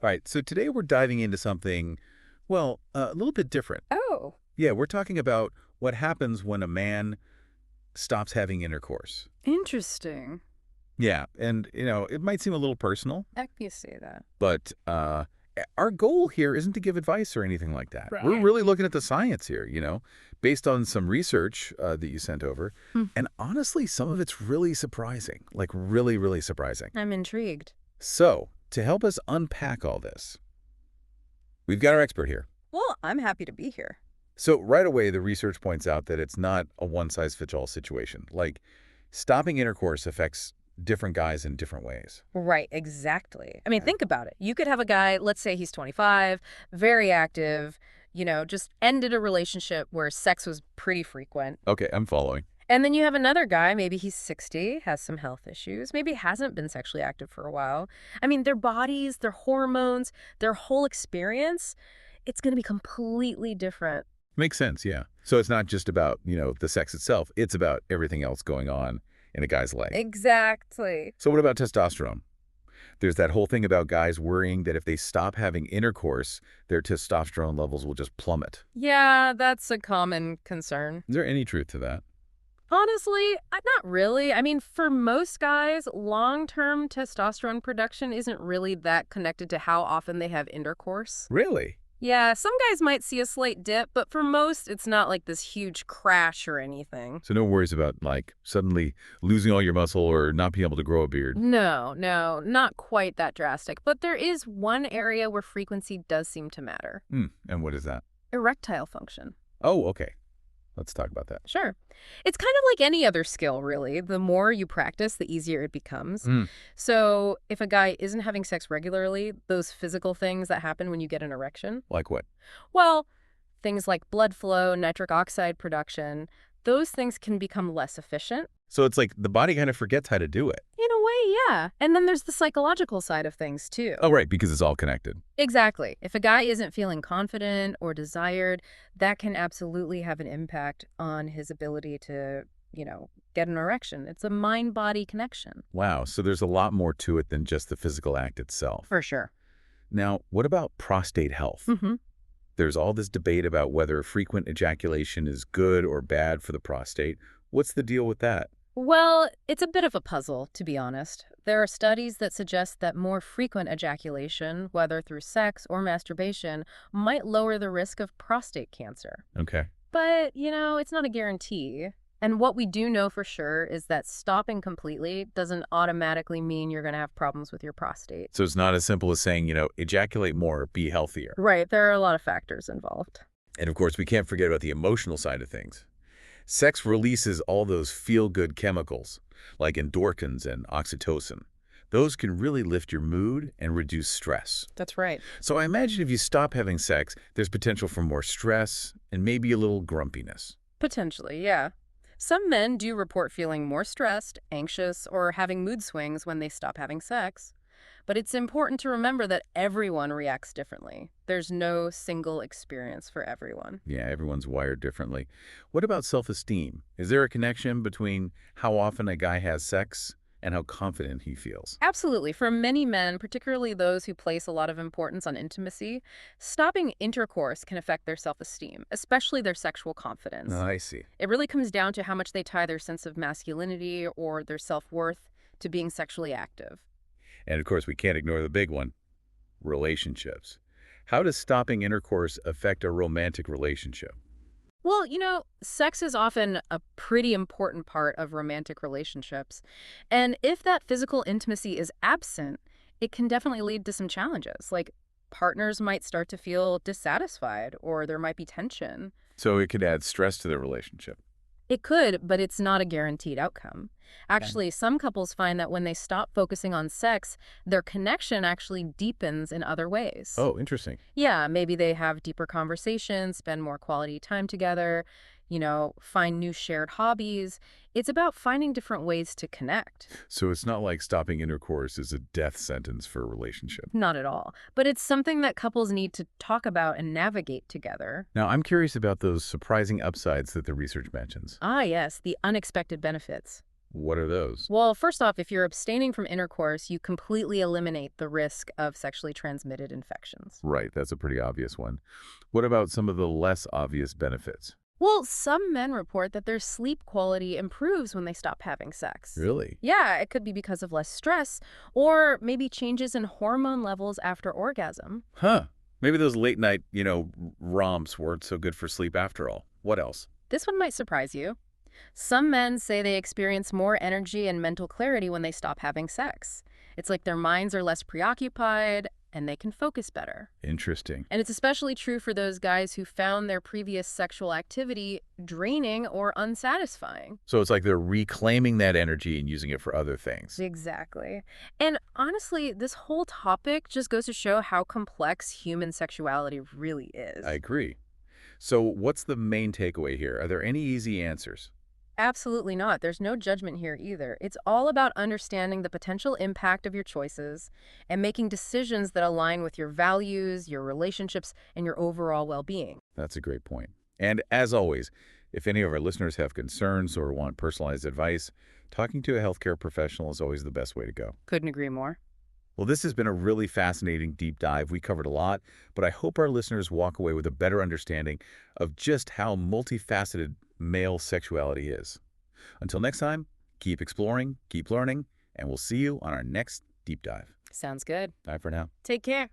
All right, so today we're diving into something, well, a little bit different. Oh, Yeah, we're talking about what happens when a man stops having intercourse. interesting. Yeah, and, it might seem a little personal, Heck, you say that. but our goal here isn't to give advice or anything like that. We're Right. really looking at the science here, based on some research that you sent over. Mhm. And honestly, some of it's really surprising, like really, really surprising. I'm intrigued. So, to help us unpack all this, we've got our expert here. Well, I'm happy to be here. So right away, the research points out that it's not a one-size-fits-all situation. Like, stopping intercourse affects different guys in different ways. Right, exactly. I mean, think about it. You could have a guy, let's say he's 25, very active, just ended a relationship where sex was pretty frequent. Okay, I'm following. And then you have another guy, maybe he's 60, has some health issues, maybe hasn't been sexually active for a while. I mean, their bodies, their hormones, their whole experience, it's going to be completely different. Makes sense, yeah. So it's not just about, the sex itself. It's about everything else going on in a guy's life. Exactly. So what about testosterone? There's that whole thing about guys worrying that if they stop having intercourse, their testosterone levels will just plummet. Yeah, that's a common concern. Is there any truth to that? Honestly, not really. I mean, for most guys, long-term testosterone production isn't really that connected to how often they have intercourse. Really? Yeah, some guys might see a slight dip, but for most, it's not like this huge crash or anything. So no worries about, like, suddenly losing all your muscle or not being able to grow a beard? No, no, not quite that drastic. But there is one area where frequency does seem to matter. And what is that? Erectile function. Oh, okay. Let's talk about that. Sure. It's kind of like any other skill, really. The more you practice, the easier it becomes. Mm. So if a guy isn't having sex regularly, those physical things that happen when you get an erection, Like what? well, things like blood flow, nitric oxide production, those things can become less efficient. So it's like the body kind of forgets how to do it. In a way, yeah. And then there's the psychological side of things, too. Oh, right, because it's all connected. Exactly. If a guy isn't feeling confident or desired, that can absolutely have an impact on his ability to, get an erection. It's a mind-body connection. Wow, so there's a lot more to it than just the physical act itself. For sure. Now, what about prostate health? Mm-hmm. There's all this debate about whether frequent ejaculation is good or bad for the prostate. What's the deal with that? Well, it's a bit of a puzzle, to be honest. There are studies that suggest that more frequent ejaculation, whether through sex or masturbation, might lower the risk of prostate cancer. Okay. But, it's not a guarantee. And what we do know for sure is that stopping completely doesn't automatically mean you're going to have problems with your prostate. So it's not as simple as saying, ejaculate more, be healthier. Right, there are a lot of factors involved. And of course, we can't forget about the emotional side of things. Sex releases all those feel-good chemicals, like endorphins and oxytocin. Those can really lift your mood and reduce stress. That's right. So I imagine if you stop having sex, there's potential for more stress and maybe a little grumpiness. Potentially, yeah. Some men do report feeling more stressed, anxious, or having mood swings when they stop having sex. But it's important to remember that everyone reacts differently. There's no single experience for everyone. Yeah, everyone's wired differently. What about self-esteem? Is there a connection between how often a guy has sex and how confident he feels? Absolutely. For many men, particularly those who place a lot of importance on intimacy, stopping intercourse can affect their self-esteem, especially their sexual confidence. Oh, I see. It really comes down to how much they tie their sense of masculinity or their self-worth to being sexually active. And of course, we can't ignore the big one, relationships. How does stopping intercourse affect a romantic relationship? Well, sex is often a pretty important part of romantic relationships. And if that physical intimacy is absent, it can definitely lead to some challenges. Like partners might start to feel dissatisfied or there might be tension. So it could add stress to the relationship. It could, but it's not a guaranteed outcome. Okay. Actually, some couples find that when they stop focusing on sex, their connection actually deepens in other ways. Oh, interesting. Yeah, maybe they have deeper conversations, spend more quality time together, find new shared hobbies. It's about finding different ways to connect. So it's not like stopping intercourse is a death sentence for a relationship. Not at all. But it's something that couples need to talk about and navigate together. Now, I'm curious about those surprising upsides that the research mentions. Ah, yes, the unexpected benefits. What are those? Well, first off, if you're abstaining from intercourse, you completely eliminate the risk of sexually transmitted infections. Right, that's a pretty obvious one. What about some of the less obvious benefits? Well, some men report that their sleep quality improves when they stop having sex. Really? Yeah, it could be because of less stress or maybe changes in hormone levels after orgasm. Huh. Maybe those late night, romps weren't so good for sleep after all. What else? This one might surprise you. Some men say they experience more energy and mental clarity when they stop having sex. It's like their minds are less preoccupied and they can focus better. Interesting. And it's especially true for those guys who found their previous sexual activity draining or unsatisfying. So it's like they're reclaiming that energy and using it for other things. Exactly. And honestly, this whole topic just goes to show how complex human sexuality really is. I agree. So what's the main takeaway here? Are there any easy answers? Absolutely not. There's no judgment here either. It's all about understanding the potential impact of your choices and making decisions that align with your values, your relationships, and your overall well-being. That's a great point. And as always, if any of our listeners have concerns or want personalized advice, talking to a healthcare professional is always the best way to go. Couldn't agree more. Well, this has been a really fascinating deep dive. We covered a lot, but I hope our listeners walk away with a better understanding of just how multifaceted male sexuality is. Until next time, keep exploring, keep learning, and we'll see you on our next deep dive. Sounds good. Bye for now. Take care.